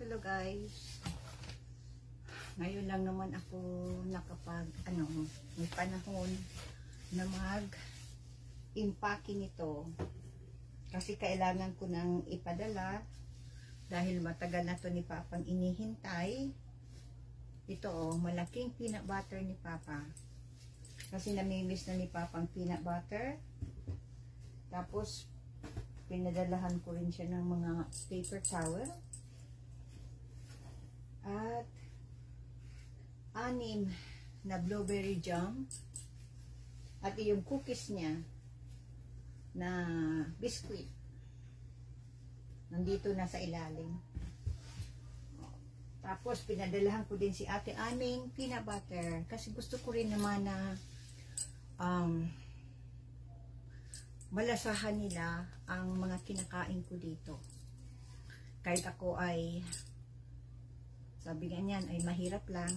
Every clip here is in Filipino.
Hello guys. Ngayon lang naman ako may panahon na mag-impake nito. Kasi kailangan ko nang ipadala dahil matagal na to ni Papang inihintay. Ito malaking peanut butter ni Papa. Kasi namimiss na ni Papang peanut butter. Tapos pinadalahan ko rin siya ng mga paper towel. At 6 na blueberry jam. At yung cookies niya na biscuit. Nandito na sa ilalim. Tapos pinadalahan ko din si Ate Aming peanut butter. Kasi gusto ko rin naman na malasahan nila ang mga kinakain ko dito. Kahit ako ay, sabi nga niyan, ay mahirap lang.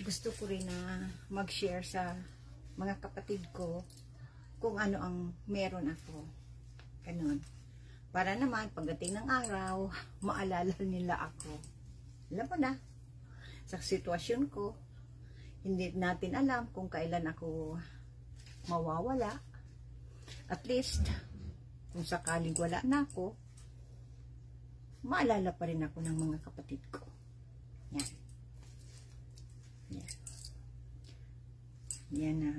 Gusto ko rin na mag-share sa mga kapatid ko kung ano ang meron ako. Ganun. Para naman, pagdating ng araw, maalala nila ako. Alam mo na, sa sitwasyon ko, hindi natin alam kung kailan ako mawawala. At least, kung sakaling wala na ako, maalala pa rin ako ng mga kapatid ko. Yan. Yan. Yan na.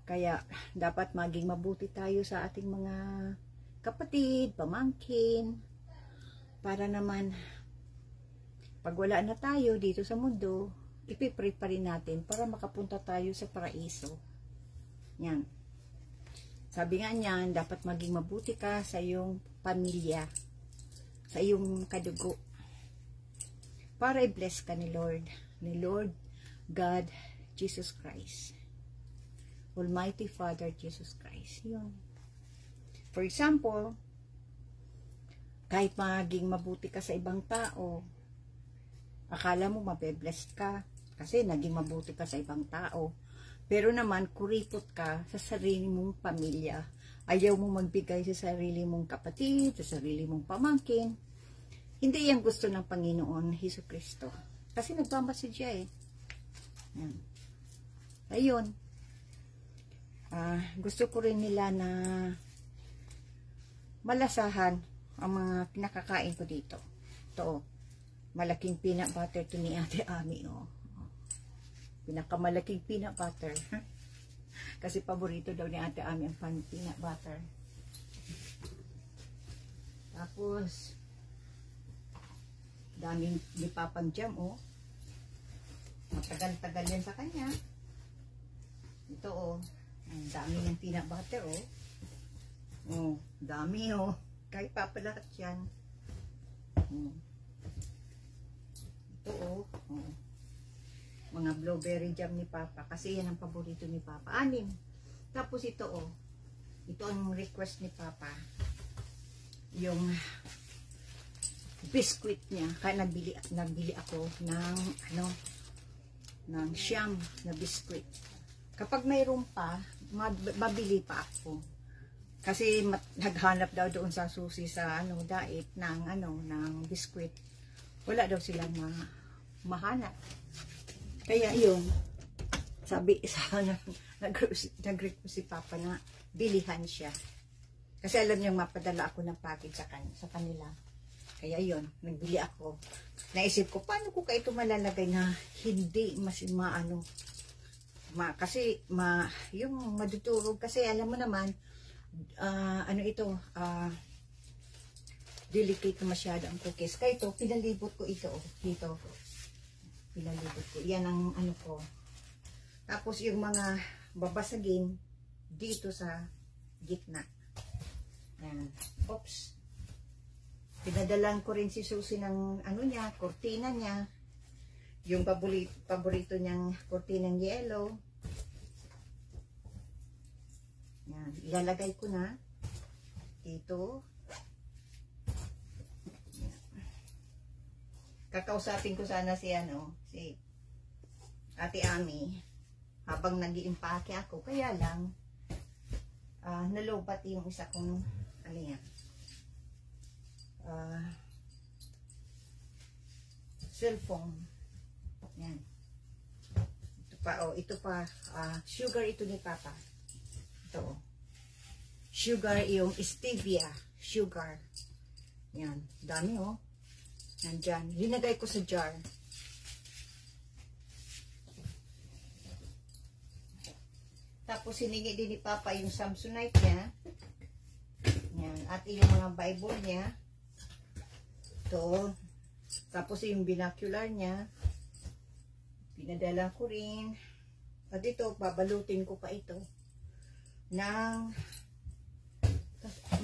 Kaya, dapat maging mabuti tayo sa ating mga kapatid, pamangkin, para naman, pag wala na tayo dito sa mundo, ipipray pa rin natin para makapunta tayo sa paraiso. Yan. Sabi nga niyan, dapat maging mabuti ka sa iyong pamilya, sa iyong kadugo, para i-bless ka ni Lord God, Jesus Christ, Almighty Father, Jesus Christ. Yun. For example, kahit maging mabuti ka sa ibang tao, akala mo mabe-blessed ka kasi naging mabuti ka sa ibang tao. Pero naman, kuripot ka sa sarili mong pamilya. Ayaw mo magbigay sa sarili mong kapatid, sa sarili mong pamangkin. Hindi yan gusto ng Panginoon Hesus Kristo. Kasi nagmamasadya eh. Yan. Ayun. Gusto ko rin nila na malasahan ang mga pinakakain ko dito. Ito, malaking peanut butter to ni Ate Ami. Pinakamalaking peanut butter. Kasi paborito daw ni Ate Ami ang peanut butter. Tapos, daming ni Papang jam, Matagal-tagal yan sa kanya. Ito, ang dami ng peanut butter, dami, Kahit Papa lahat yan. Ito, mga blueberry jam ni Papa. Kasi yan ang paborito ni Papa. 6. Tapos ito, ito ang request ni Papa. Yung biscuit niya. Kaya nagbili ako ng, ng siyam na biscuit. Kapag mayroon pa, mabili pa ako. Kasi naghanap daw doon sa susi sa, dait ng biscuit. Wala daw silang mahanap. Kaya yun, sabi nag-request si Papa na bilihan siya. Kasi alam niyang mapadala ako ng package sa kanila. Kaya yun, nagbili ako. Naisip ko, paano ko kayo ito malalagay na hindi kasi yung madudurog. Kasi alam mo naman, delicate na masyado ang cookies. Kaya ito, pinalibot ko ito, dito. Pinalibot ko. Yan ang ko. Tapos yung mga babasagin dito sa gitna. Yan. Oops. Pinadalan ko rin si Susie ng kortina niya. Yung paborito niyang kortinang yellow. Yan. Ilalagay ko na dito. Kakausapin ko sana si Ate Ami habang nag-iimpake ako. Kaya lang nalobat yung isa kong cellphone. Yan. Ito pa, oh, ito pa, sugar ito ni Papa. Ito, oh. Sugar, yung stevia, sugar. Yan, dami, oh. Nandyan. Linagay ko sa jar. Tapos, hiningi din ni Papa yung Samsonite niya. Yan. At yung mga Bible niya. Ito. Tapos, yung binocular niya. Pinadala ko rin. At ito, babalutin ko pa ito. Nang,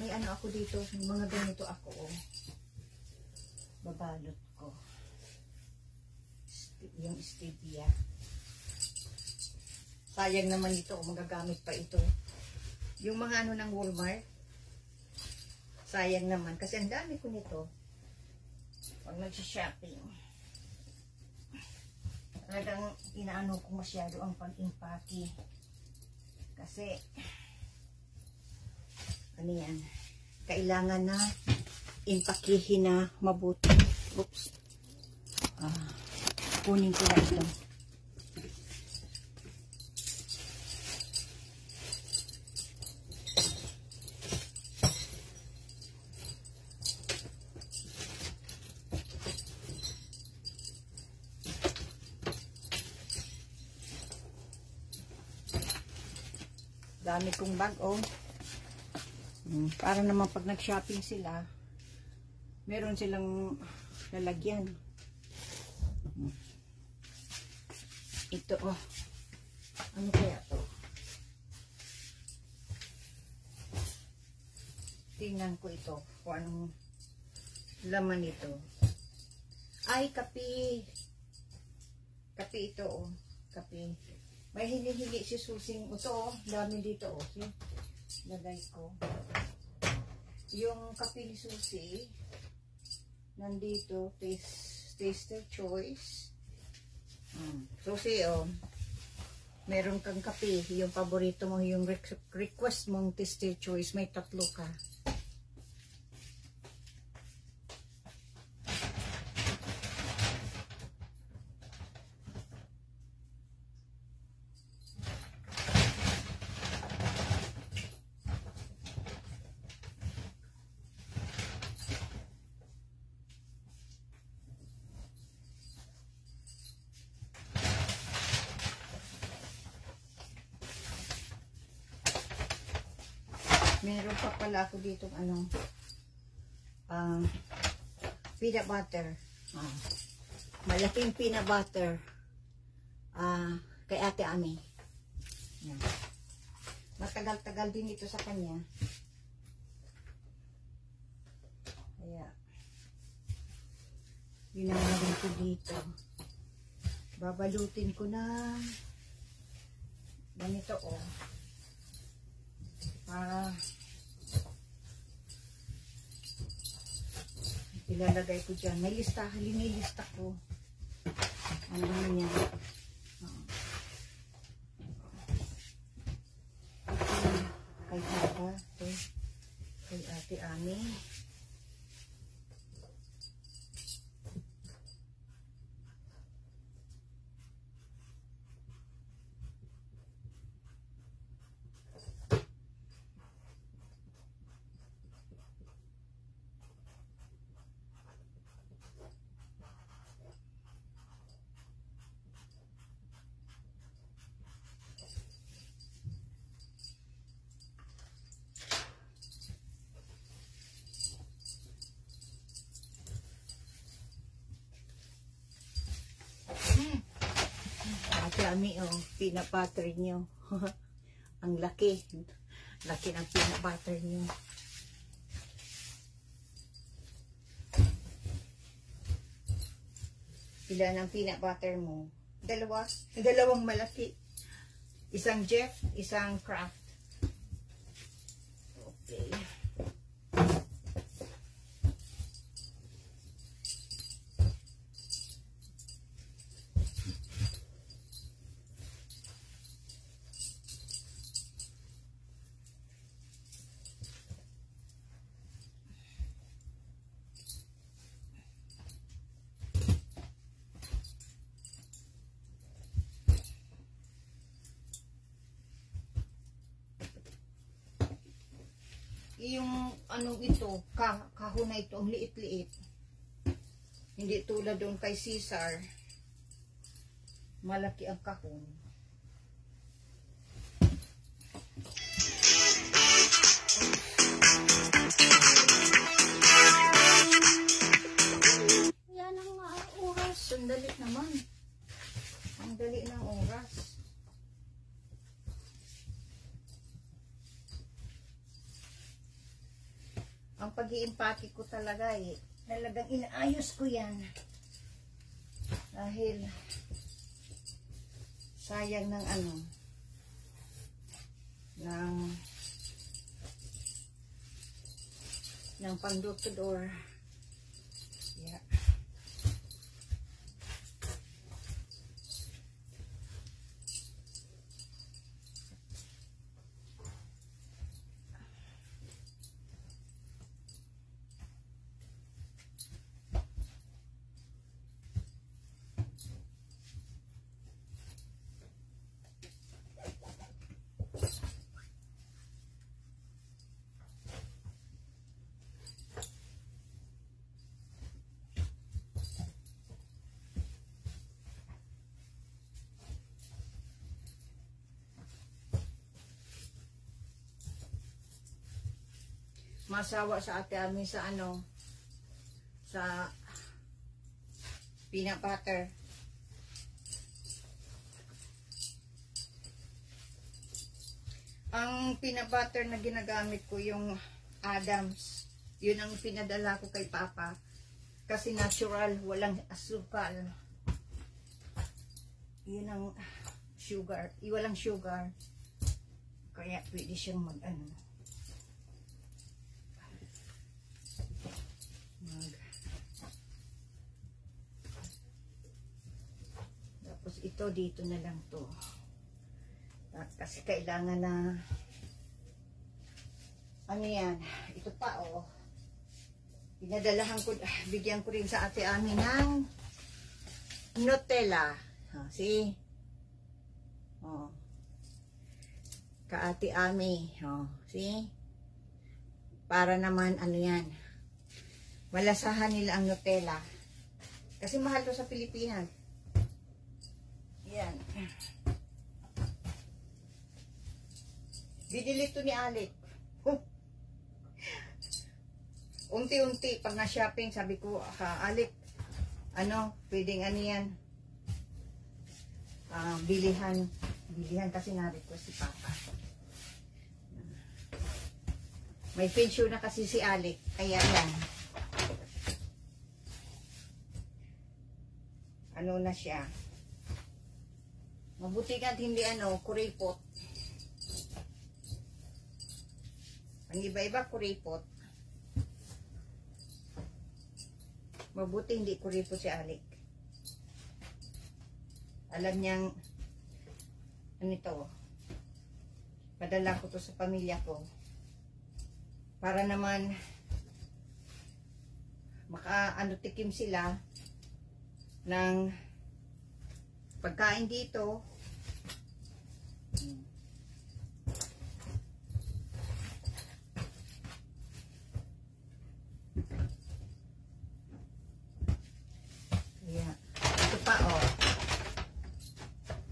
may ano ako dito. Mga ganito ako, oh. Babalot ko. Yung stevia. Sayang naman ito. Magagamit pa ito. Yung mga ano ng Walmart. Sayang naman. Kasi ang dami ko nito. Pag nagsha-shopping. Talagang inaano ko masyado ang pag-impake. Kasi ano yan? Kailangan na impakihin na mabuti. Oops. Kunin ko na ito. Dami kong bag, oh. Para naman pag nag-shopping sila, meron silang lalagyan. Ito, oh. Ano kaya to? Tingnan ko ito. Kung anong laman ito. Ay, kape. Kape ito, oh. Kape. May hili-hili si Susing. Ito, oh. Dami dito, oh. See? Lagay ko. Yung kape ni Susi, nandito, taster choice. Susi, oh, meron kang kape, yung paborito mo, yung request mong taster choice, may 3 ka. Meron pa pala ako dito peanut butter. Malaking peanut butter. Kay Ate Ami. Yan. Matagal-tagal din ito sa kanya. Kaya, dinamarin ko dito. Babalutin ko na ganito, oh. Para ilalagay ko dyan. May listahan, linilista ko. Ano naman yan? Kay Papa, kay Ate Ami. Dami, oh, peanut butter nyo. Ang laki. Laki ng peanut butter nyo. Pila ng peanut butter mo? Dalawang malaki. Isang Jeff, isang Kraft. Okay. yung anong ito, kahon na ito, ang liit-liit. Hindi tulad doon kay Caesar. Malaki ang kahon. Yan ang oras. Ang dali naman. Ang dali ng oras. Ang pag-iimpake ko talaga talagang inaayos ko yan. Dahil sayang ng ng pang-door-to-door. Yeah. Masawa sa ate amin sa sa peanut butter. Ang peanut butter na ginagamit ko yung Adams. Yun ang pinadala ko kay Papa. Kasi natural, walang asukal. Yun ang sugar. Walang sugar. Kaya pwede siyang tapos ito dito na lang to kasi kailangan na yan, ito pa pinadalahan ko, bigyan ko rin sa ate Ami ng Nutella. See ka ate Ami, see, para naman yan, malasahan nila ang Nutella. Kasi mahal to sa Pilipinas. Yan. Binili to ni Alec. Unti-unti, pag na-shopping, sabi ko, Alec, pwedeng yan, bilihan kasi na-request si Papa. May pension na kasi si Alec, kaya yan. Na siya. Mabuti nga at hindi kuripot. Ang iba-iba kuripot. Mabuti hindi kuripot si Alec. Alam niyang padala ko to sa pamilya ko. Para naman tikim sila ng pagkain dito. Yeah. Ito pa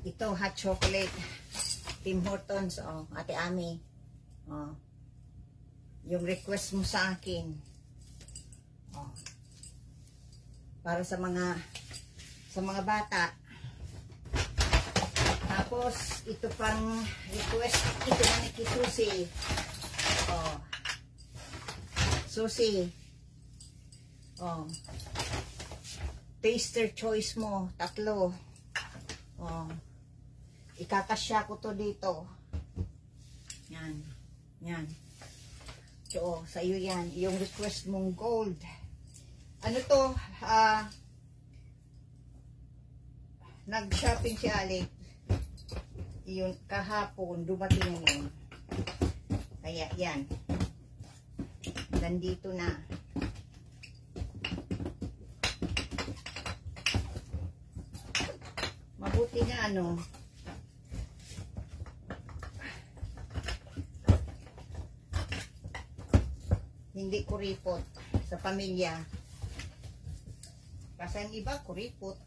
ito hot chocolate Tim Hortons ate Ami. Yung request mo sa akin. Para sa mga bata. Tapos, ito pang request, ito na ni Susi. Susi. Taster choice mo, 3. Ikakasya ko to dito. Yan. Yan. So, sa iyo yan. Yung request mong gold. Nag-shopping si Alec. Yun, kahapon, dumating yun. Kaya, yan. Nandito na. Mabuti na hindi kuripot sa pamilya. Kasi ang iba kuripot.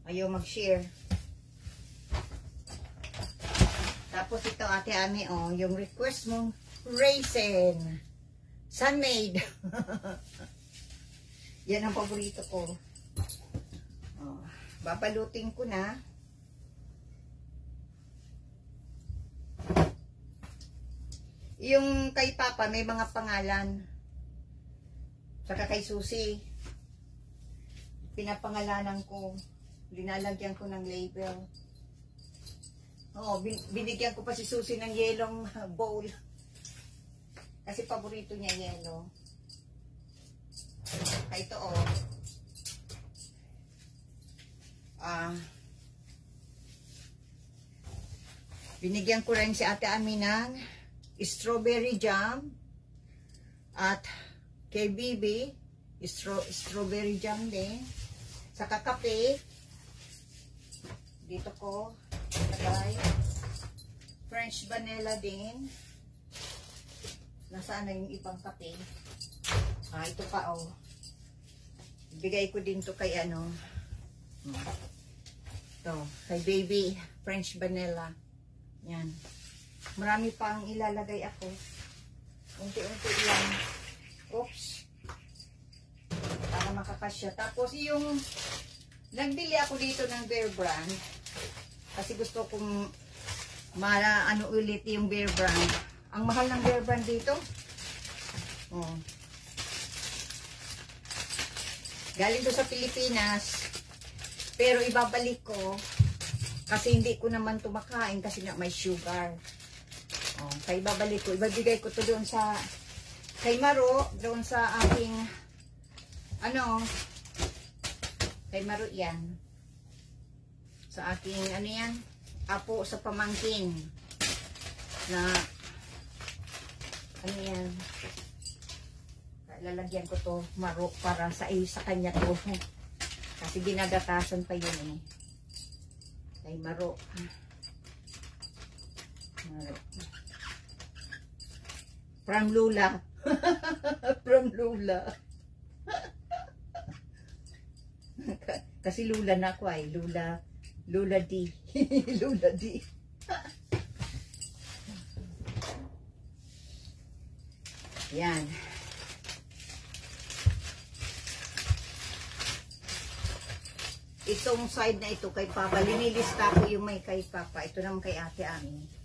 Ayaw mag-share. Tapos ito Ate Ami, oh, yung request mong raisin. Sun-made. Yan ang paborito ko. Oh, babalutin ko na. Yung kay Papa may mga pangalan. Saka kay Susi, pinapangalanan ko. Linalagyan ko ng label. Oh, binigyan ko pa si Susi ng yelong bowl. Kasi paborito niya yelo. Kaya ito oh. Binigyan ko rin si Ate Ami ng strawberry jam. At kay Bibi, strawberry jam din. Saka kape. Dito ko lagay French vanilla din. Nasaan na yung ibang kape? Ito pa oh. Bigay ko din to kay ano. Ito, kay Baby French vanilla. Yan. Marami pang ilalagay ako. Unti-unti lang. Oops. Para makakasya. Tapos yung nagbili ako dito ng Bear Brand. Kasi gusto kong ano ulit yung Bear Brand. Ang mahal ng Bear Brand dito. Oh. Galing to sa Pilipinas. Pero ibabalik ko. Kasi hindi ko naman tumakain kasi nga may sugar. Oh, kaya ibabalik ko. Ibabigay ko to doon sa kay Maro. Doon sa aking ano. Kay Maro yan. Sa aking, ano yan, apo sa pamangkin. Na, ano yan. Lalagyan ko to, Maro, para sa kanya to. Kasi ginagatasan pa yun eh. Kay Maro. Maro. From Lula. From Lula. Kasi Lula na ako ay. Lula D. Lula D. Yan. Itong side na ito kay Papa. Linilista ko yung may kay Papa. Ito naman kay Ate Ami.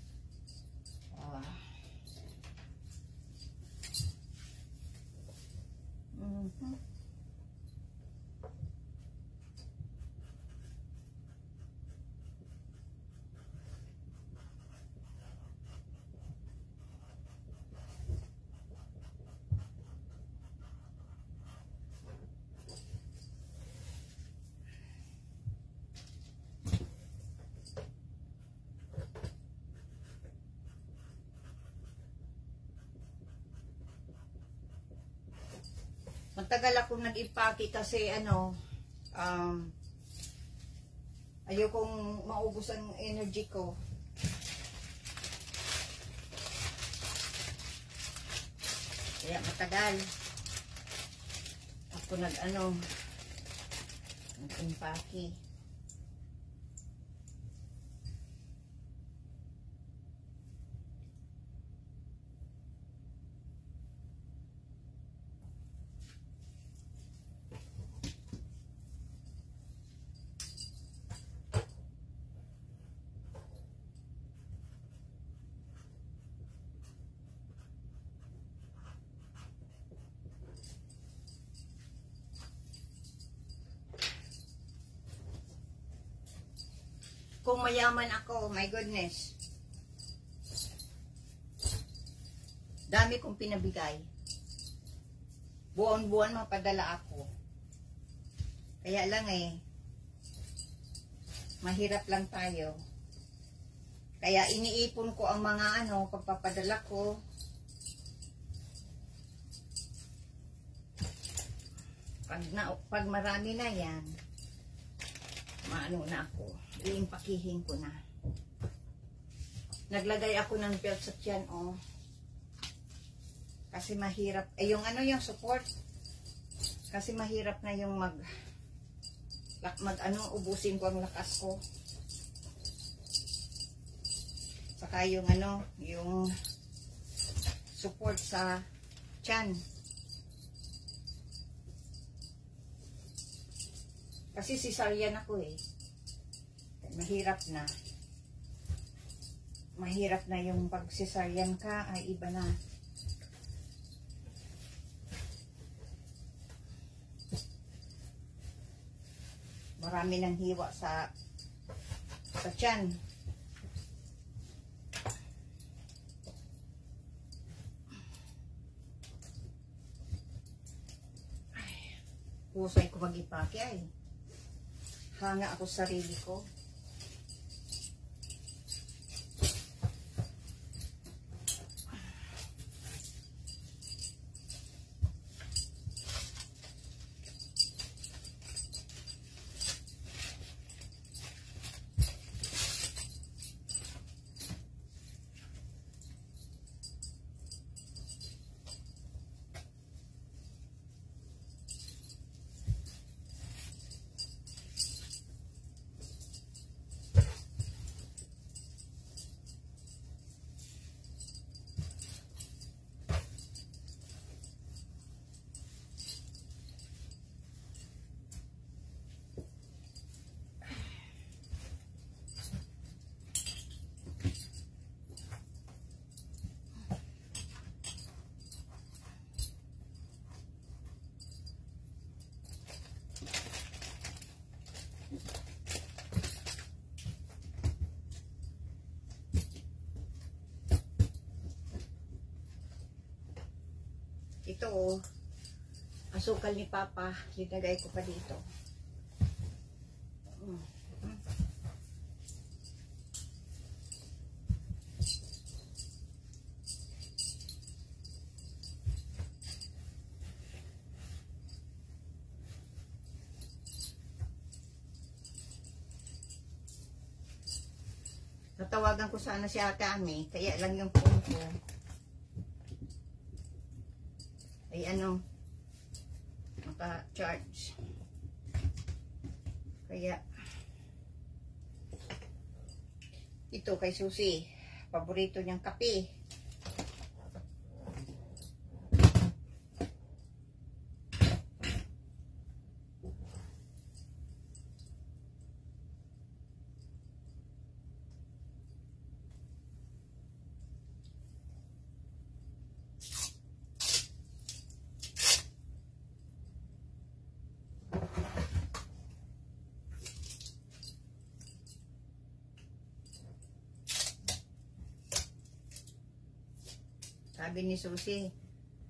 Matagal akong nag-impake kasi ano, ayokong maubos ang energy ko. Kaya matagal ako nag-impake. Kung mayaman ako, my goodness. Dami kong pinabigay. Buwan-buwan mapadala ako. Kaya lang mahirap lang tayo. Kaya iniipon ko ang mga pagpapadala ko. Pag marami na yan, maano na ako. Iimpakihin ko na. Naglagay ako ng belt sa tiyan, oh. Kasi mahirap, yung ano yung support. Kasi mahirap na yung ubusin ko ang lakas ko. Saka yung yung support sa tiyan. Kasi cesarean ako eh. Mahirap na. Mahirap na yung pag cesarean ka ay iba na. Marami nang hiwa sa tiyan. Pusay ko mag-ipake ay. Hanga ako sa sarili ko. Ito oh, asukal ni Papa, linagay ko pa dito. Natawagan ko sana si Ate Ami, kaya lang yung phone ko ay naka-charge. Kaya ito kay Susi, paborito niyang kape. Sabi ni Susi,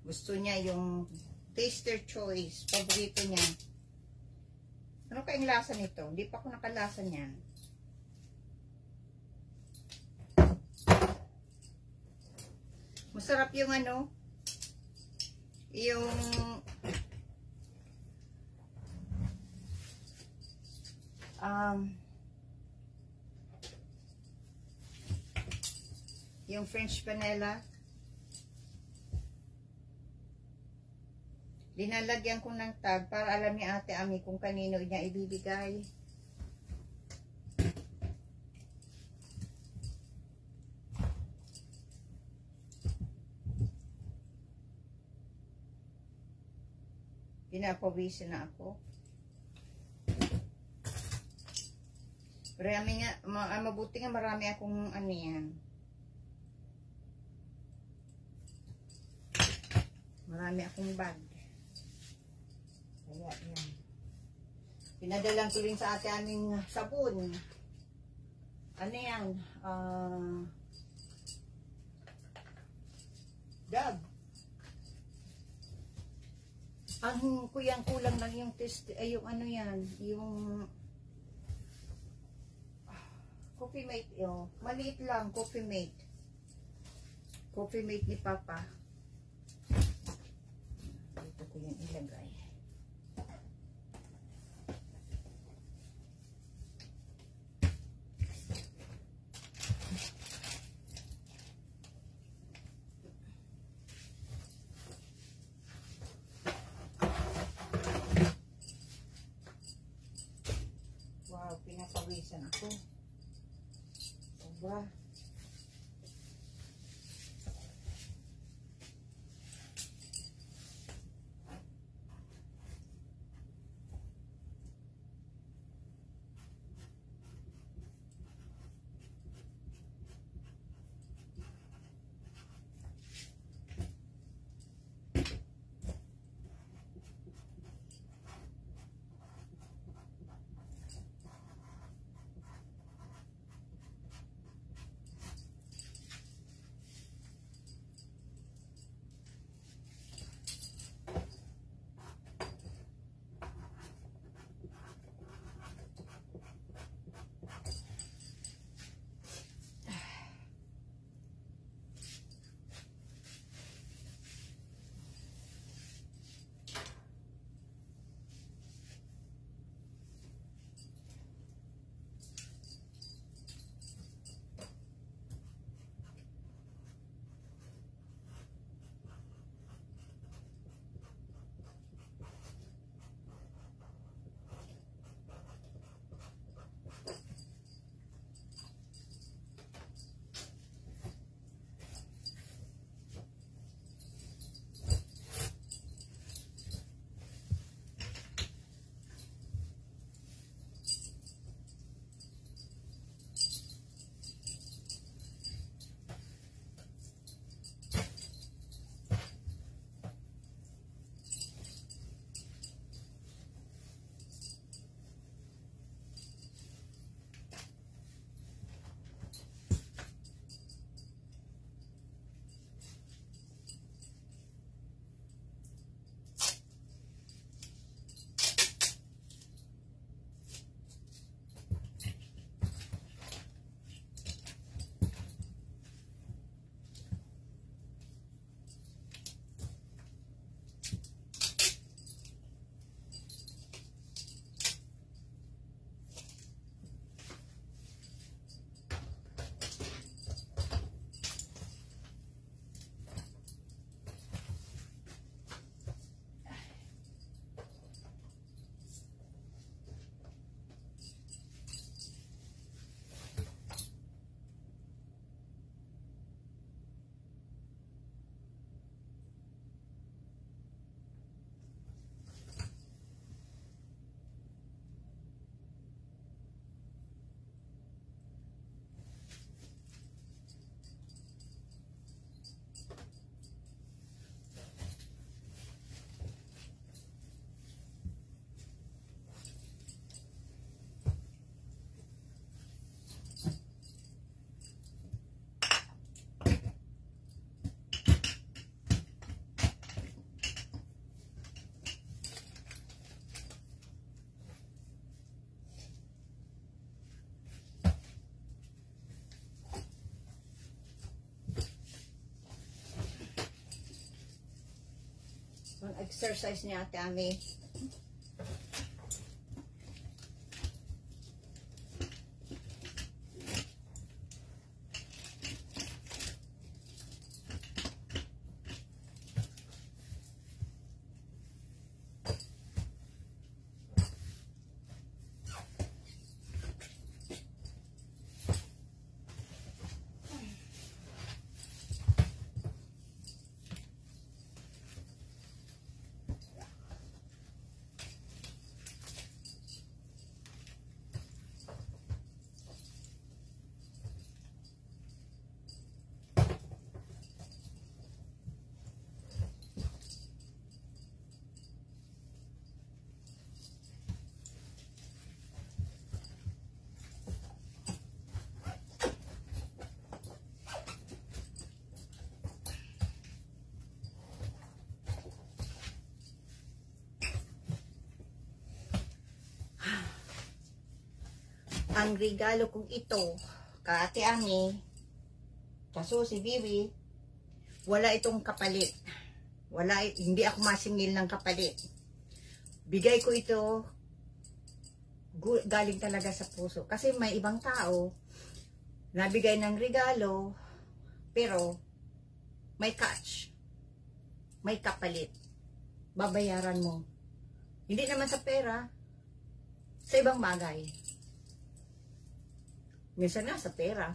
gusto niya yung taster choice, paborito niya. Ano kayang lasa nito? Hindi pa ako nakalasa niyan. Masarap yung yung French vanilla. Linalagyan ko ng tag para alam ni Ate Ami kung kanino niya ibibigay. Pinapawisin na ako. Marami nga, mabuti nga marami akong yan. Marami akong bag. Kaya yan. Pinadalan ko rin sa Ate Aming sabon. Ano yan? Dab. Ang kulang lang yung test, ay yung yan, yung Coffee Mate, maliit lang, Coffee Mate. Coffee Mate ni Papa. Dito ko yung ilagay. Pang-exercise ni Ate Ami. Ang regalo kong ito, ka Ate Ami, kaso si Bibi, wala itong kapalit. Hindi ako masingil ng kapalit. Bigay ko ito, galing talaga sa puso. Kasi may ibang tao, nabigay ng regalo, pero may catch. May kapalit. Babayaran mo. Hindi naman sa pera, sa ibang bagay. Minsan nga sa pera.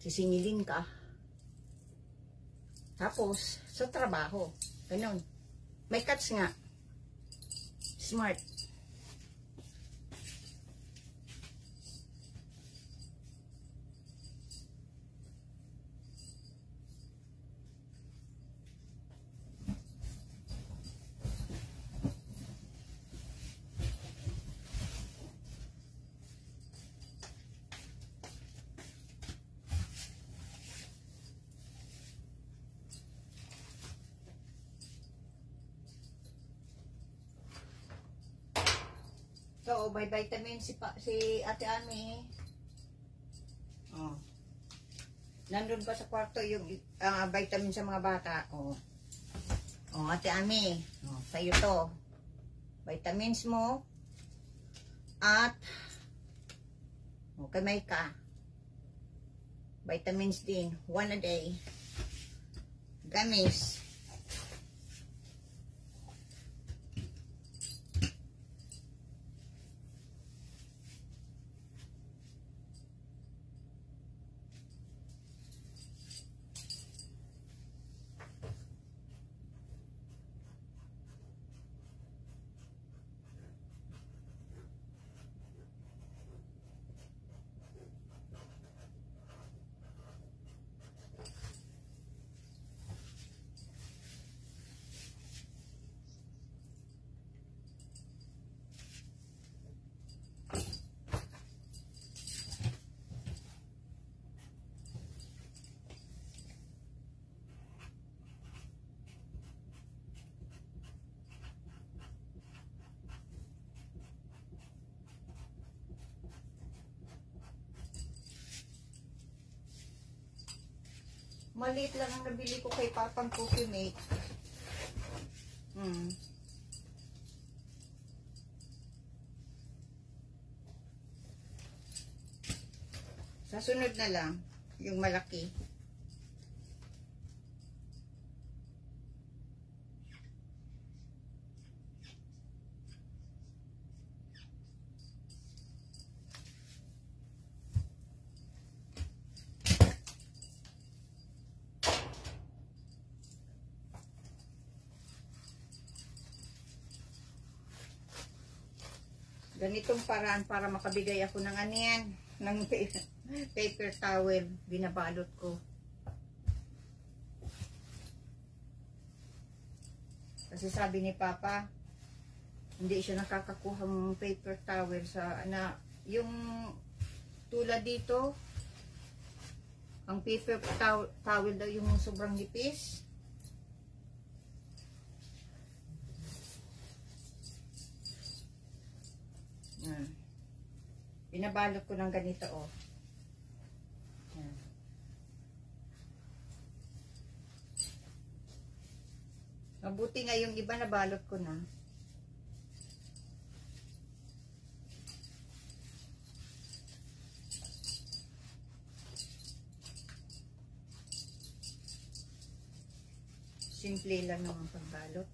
Sisingilin ka. Tapos, sa trabaho. Ganon. May catch nga. Smart. So, may vitamin si Ate Ami. Oh. Nandun pa sa kwarto yung vitamin sa mga bata. Oh. Oh, Ate Ami. Oh, sa'yo to. Vitamins mo. At kay Maika. Vitamins din. 1 a day. Gummies. Maliit lang ang nabili ko kay Papang Cookie Mate. Sa sunod na lang, yung malaki. Ganitong paraan para makabigay ako ng aniyan, ng paper towel, binabalot ko. Kasi sabi ni Papa, hindi siya nakakakuha ng paper towel sa, yung tulad dito, ang paper towel daw yung sobrang nipis. Binabalot ko ng ganito, oh. Mabuti nga yung iba na balot ko na. Simple lang naman pagbalot.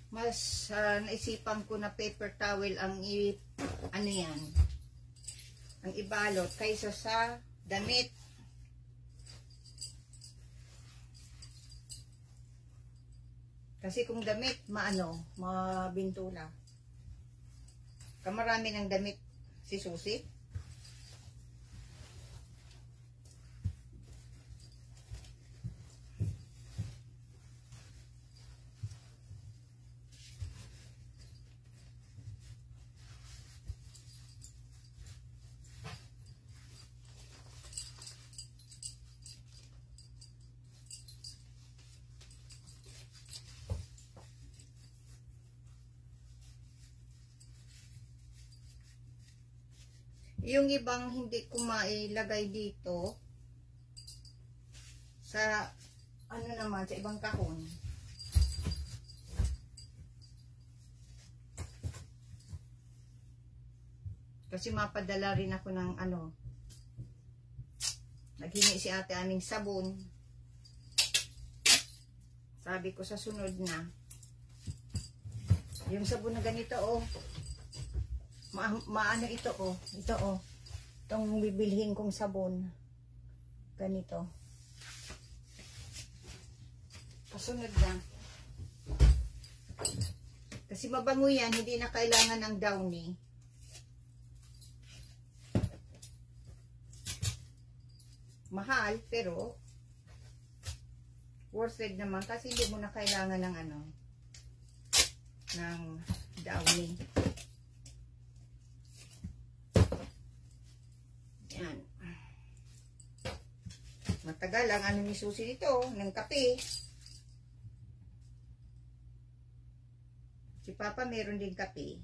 Mas naisipan ko na paper towel ang ano yan, ang ibalot kaysa sa damit. Kasi kung damit, mabintula. Kamarami ng damit si Susi. Yung ibang hindi ko mailagay dito sa ano naman, sa ibang kahon. Kasi mapadala rin ako ng ano, naghingi si ate aming sabon. Sabi ko sa sunod na, yung sabon na ganito, oh, maano ito, oh, ito, oh, itong bibilhin kong sabon, ganito. Kasunod na. Kasi mabango yan, hindi na kailangan ng Downy. Mahal, pero worth it naman kasi hindi mo na kailangan ng ano, ng Downy. Yan. Matagal ang ano ni Susie dito, ng kape. Si Papa meron din kape.